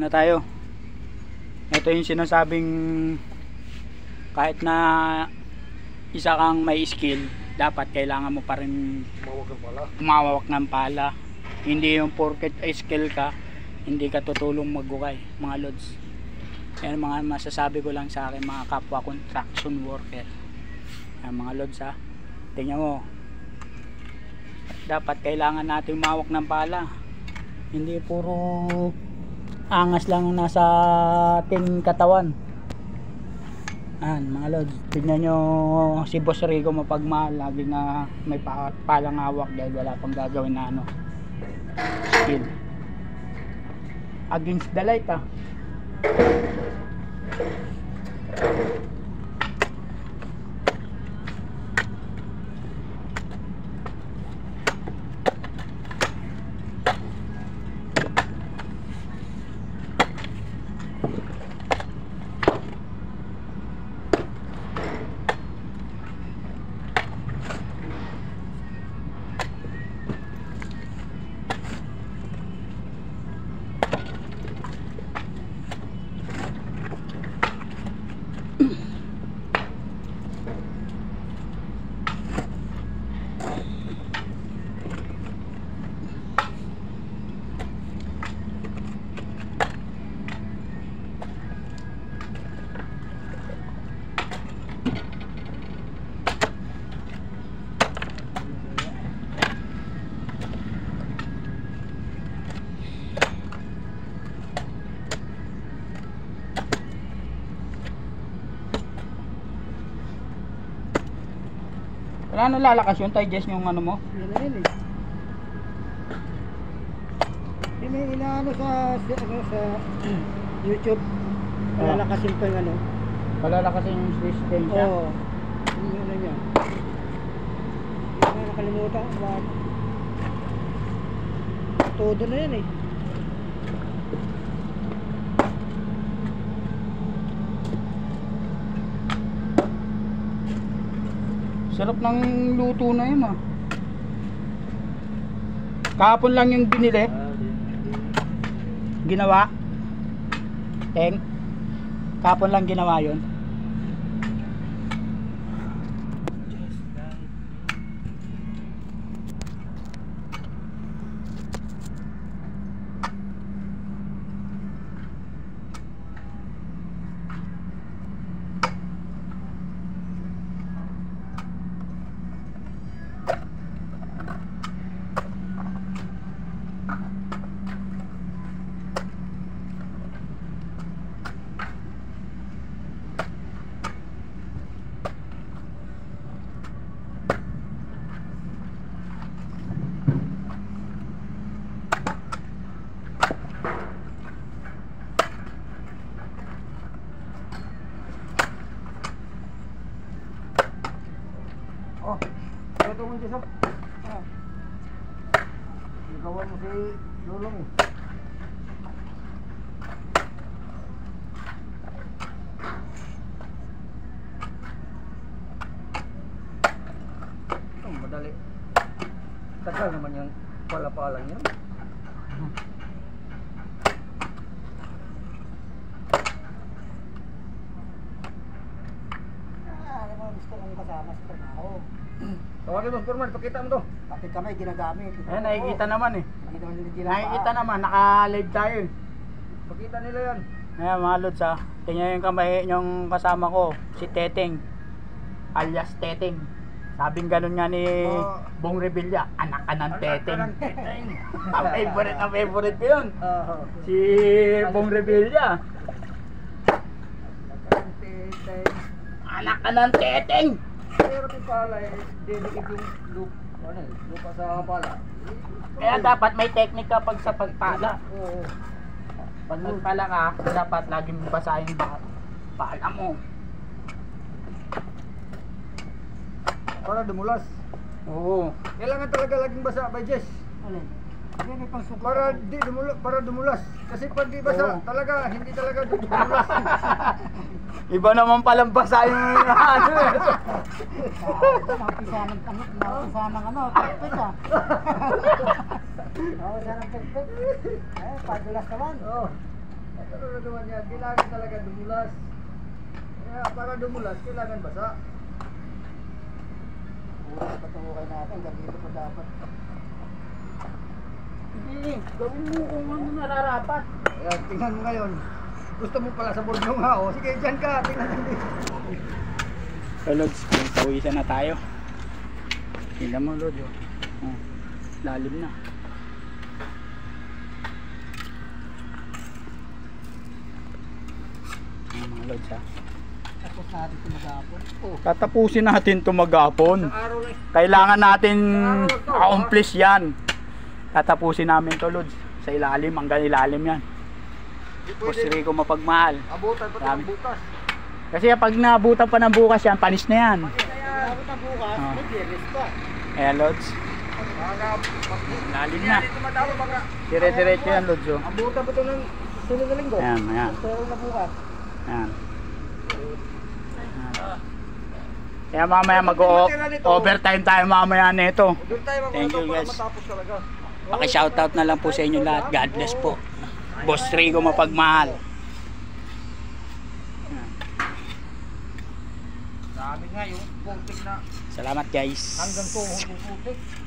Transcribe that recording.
na tayo. Ito yung sinasabing kahit na isa kang may skill, dapat kailangan mo pa rin tumawak ng pala. Hindi yung porket skill ka, hindi ka tutulong maggukay, mga lods. Yan mga masasabi ko lang sa akin mga kapwa construction worker. Yan mga lods ha. Tingnan mo. Dapat kailangan natin mawak ng pala. Hindi puro angas lang nasa ating katawan. Yan mga lods. Tingnan nyo si Boss Rico mapagmahal. Lagi na may palang hawak dahil wala pang gagawin na ano, skill. Against the light ah. Wala na lalakas yun, digest yung ano mo? Yan na yun eh. May inaano sa YouTube. Palalakasin pa yung ano. Palalakasin yung resistensya? Oo. Yung ano niya. Hindi ko na nakalimutan. Todo na yan eh. Sarap ng luto na yun ah. Kahapon lang yung binili. Ginawa. Teng. Kahapon lang ginawa yun. Oh, ito mo dito. Ikawan mo si Lulong eh. Oh, madali. Tagal naman yung pala-palang yan. Gusto kong kasama sa trabaho. Tawagin mo, Superman, pakita mo to. Pati kamay ginagamit. Ayan, nakikita naman eh. Hindi naman nila ginagawa. Nakikita naman, naka-live tayo eh. Pakita nila yan. Ayan mga lods ha. Tingnan yung kamay yung kasama ko, si Teteng. Alias Teteng. Sabing ganun nga ni Bong Revilla, anak ka ng Teteng. Ang favorite ko yun. Si Bong Revilla. Anak ka ng Teteng. Pero yung pala eh, dedicate yung lupa sa pala. Kaya dapat may technique ka pag sa pagpala. Oo. Pag nagpala ka, dapat laging basahin pala mo. Para dumulas. Oo. Kailangan talaga laging basa by Jess. Alin? Yan yung pangsukat. Para dumulas. Kasi pag di basa, Oo. talaga, hindi talaga dumulas. Iba naman palang basa yung ano eh. Nakapisa ng perfect ah. Nakapisa ng perfect. Eh, padulas naman. Oo. Pero nagawa niya, kailangan talaga dumulas. Kaya para dumulas, kailangan basa. Bukas patuloy natin, ganito pa dapat. Hindi, gawin mo kung ano nararapat. Kaya tingnan mo ngayon. Gusto mo pala sa bordong ha, o sige dyan ka, tingnan mo dito. So Lods, pawisan na tayo. Tingnan mo Lods, oh, lalim na. Ayan mga Lods ha. Tapos natin ito mag-aapon. Oh, Tatapusin natin ito maghapon. Sa araw na Kailangan natin accomplish yan. Tatapusin namin to Lods. Sa ilalim, hanggang ilalim yan. Boss Rico mapagmahal. abutan pa ito Dami. ng bukas. Kasi pag nabutan pa ng bukas yan, panis na yan. dapat na bukas, Ah. may biyernes pa. Ayan Lods, lalim na. Dire-diretso yan Lods oh. Abutan pa ito ng sunod na linggo. Ayan, ayan. Pero na bukas. Ayan. Kaya mamaya mag-overtime tayo mamaya nito. Doon tayo Thank you, para guys. matapos talaga. Paki-shoutout na lang po sa inyo lahat. God bless po. Boss Rico mapagmahal. Sabi nga yung putik na Salamat guys. hanggang tuhod yung putik.